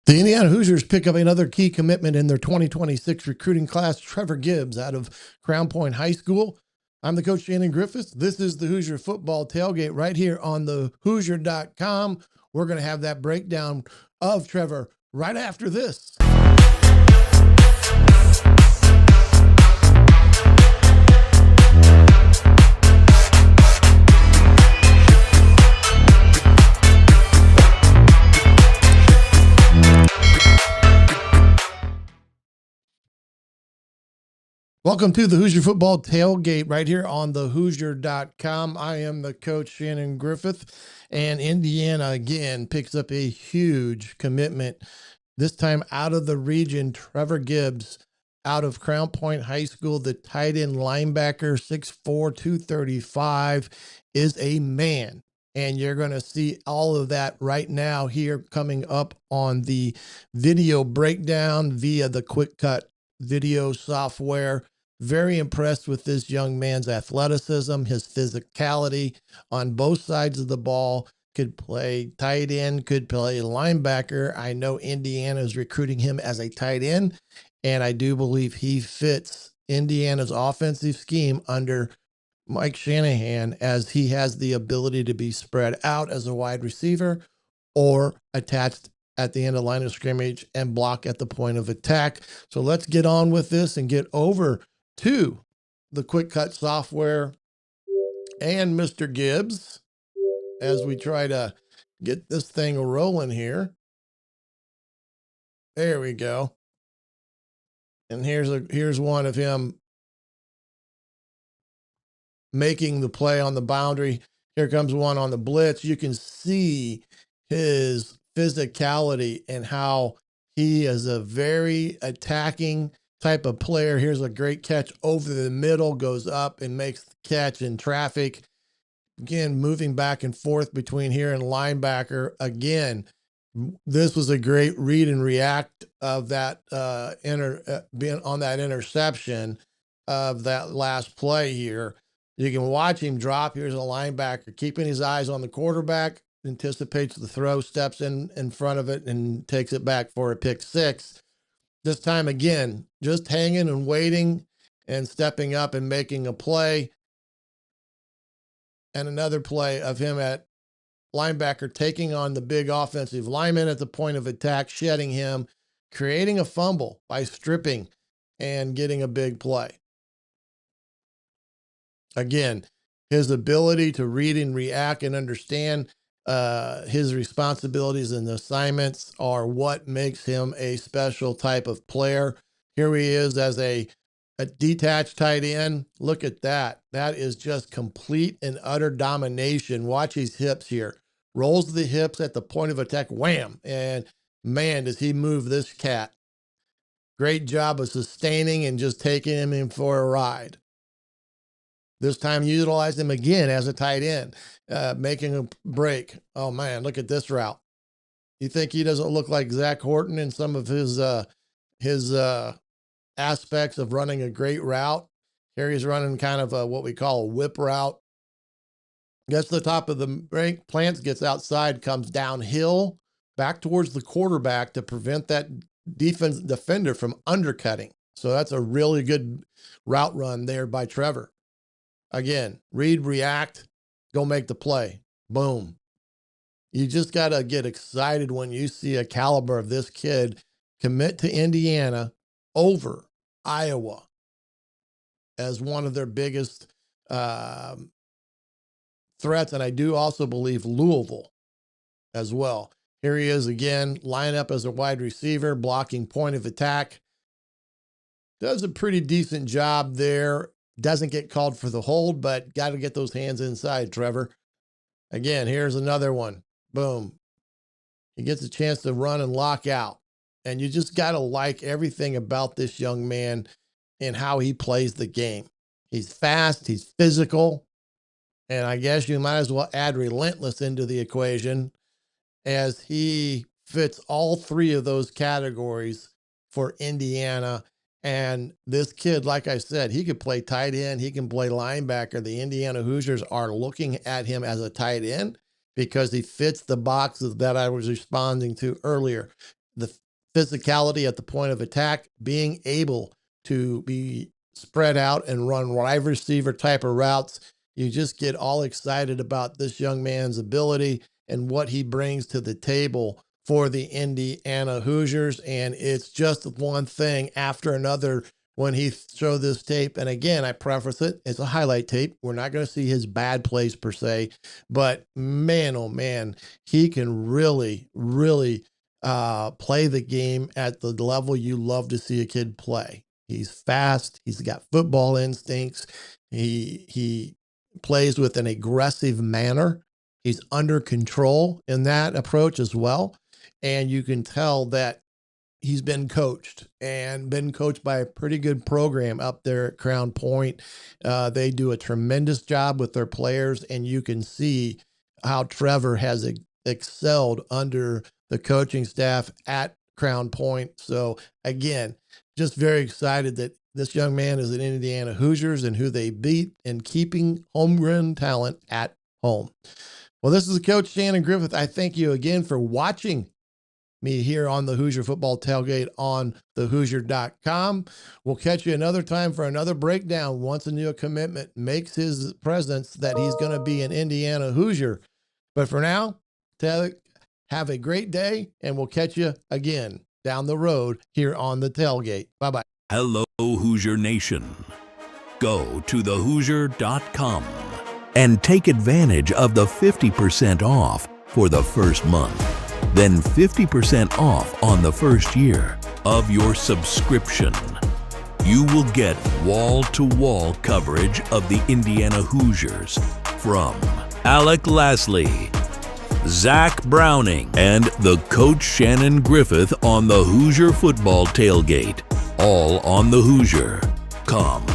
The Indiana Hoosiers pick up another key commitment in their 2026 recruiting class, Trevor Gibbs out of Crown Point High School. I'm the coach, Shannon Griffith. This is the Hoosier Football Tailgate right here on the Hoosier.com. We're going to have that breakdown of Trevor right after this. Welcome to the Hoosier Football Tailgate right here on the Hoosier.com. I am the coach, Shannon Griffith, and Indiana again picks up a huge commitment, this time out of the region. Trevor Gibbs out of Crown Point High School, the tight end linebacker, 6'4", 235, is a man. And you're going to see all of that right now here coming up on the video breakdown via the Quick Cut video software. Very impressed with this young man's athleticism, his physicality on both sides of the ball. Could play tight end, could play linebacker. I know Indiana is recruiting him as a tight end, and I do believe he fits Indiana's offensive scheme under Mike Shanahan, as he has the ability to be spread out as a wide receiver or attached at the end of line of scrimmage and block at the point of attack. So let's get on with this and get over to the Quick Cut software and Mr. Gibbs as we try to get this thing rolling here. There we go. And here's one of him making the play on the boundary. Here comes one on the blitz. You can see his physicality and how he is a very attacking type of player. Here's a great catch over the middle, goes up and makes the catch in traffic. Again, moving back and forth between here and linebacker. Again, this was a great read and react of that being on that interception of that last play here. You can watch him drop. Here's a linebacker keeping his eyes on the quarterback, anticipates the throw, steps in front of it, and takes it back for a pick six. This time again, just hanging and waiting and stepping up and making a play. And another play of him at linebacker taking on the big offensive lineman at the point of attack, shedding him, creating a fumble by stripping and getting a big play. Again, his ability to read and react and understand his responsibilities and assignments are what makes him a special type of player. Here he is as a detached tight end. Look at that. That is just complete and utter domination. Watch his hips here. Rolls the hips at the point of attack. Wham. And man, does he move this cat. Great job of sustaining and just taking him in for a ride. This time utilize him again as a tight end, making a break. Oh man, look at this route. You think he doesn't look like Zach Horton in some of his aspects of running a great route? Here he's running kind of what we call a whip route. Gets to the top of the break, plants, gets outside, comes downhill, back towards the quarterback to prevent that defender from undercutting. So that's a really good route run there by Trevor. Again, read, react, go make the play. Boom. You just got to get excited when you see a caliber of this kid commit to Indiana over Iowa as one of their biggest threats. And I do also believe Louisville as well. Here he is again, line up as a wide receiver, blocking point of attack. Does a pretty decent job there. Doesn't get called for the hold, but got to get those hands inside, Trevor. Again, here's another one. Boom. He gets a chance to run and lock out. And you just got to like everything about this young man and how he plays the game. He's fast, he's physical, and I guess you might as well add relentless into the equation, as he fits all three of those categories for Indiana. And this kid, like I said, he could play tight end. He can play linebacker. The Indiana Hoosiers are looking at him as a tight end because he fits the boxes that I was responding to earlier. the physicality at the point of attack, being able to be spread out and run wide receiver type of routes. You just get all excited about this young man's ability and what he brings to the table for the Indiana Hoosiers. And it's just one thing after another when he showed this tape. And again, I preface it, it's a highlight tape. We're not going to see his bad plays per se, but man, oh man, he can really, really play the game at the level you love to see a kid play. He's fast. He's got football instincts. He plays with an aggressive manner. He's under control in that approach as well. And you can tell that he's been coached by a pretty good program up there at Crown Point. They do a tremendous job with their players, and you can see how Trevor has excelled under the coaching staff at Crown Point. So again, just very excited that this young man is an Indiana Hoosiers and who they beat and keeping homegrown talent at home. Well, this is Coach Shannon Griffith. I thank you again for watching me here on the Hoosier Football Tailgate on thehoosier.com. We'll catch you another time for another breakdown once a new commitment makes his presence that he's going to be an Indiana Hoosier. But for now, have a great day, and we'll catch you again down the road here on the Tailgate. Bye-bye. Hello, Hoosier Nation. Go to thehoosier.com and take advantage of the 50% off for the first month. Then 50% off on the first year of your subscription. You will get wall-to-wall coverage of the Indiana Hoosiers from Alec Lasley, Zach Browning, and the Coach Shannon Griffith on the Hoosier Football Tailgate, all on the Hoosier. Come.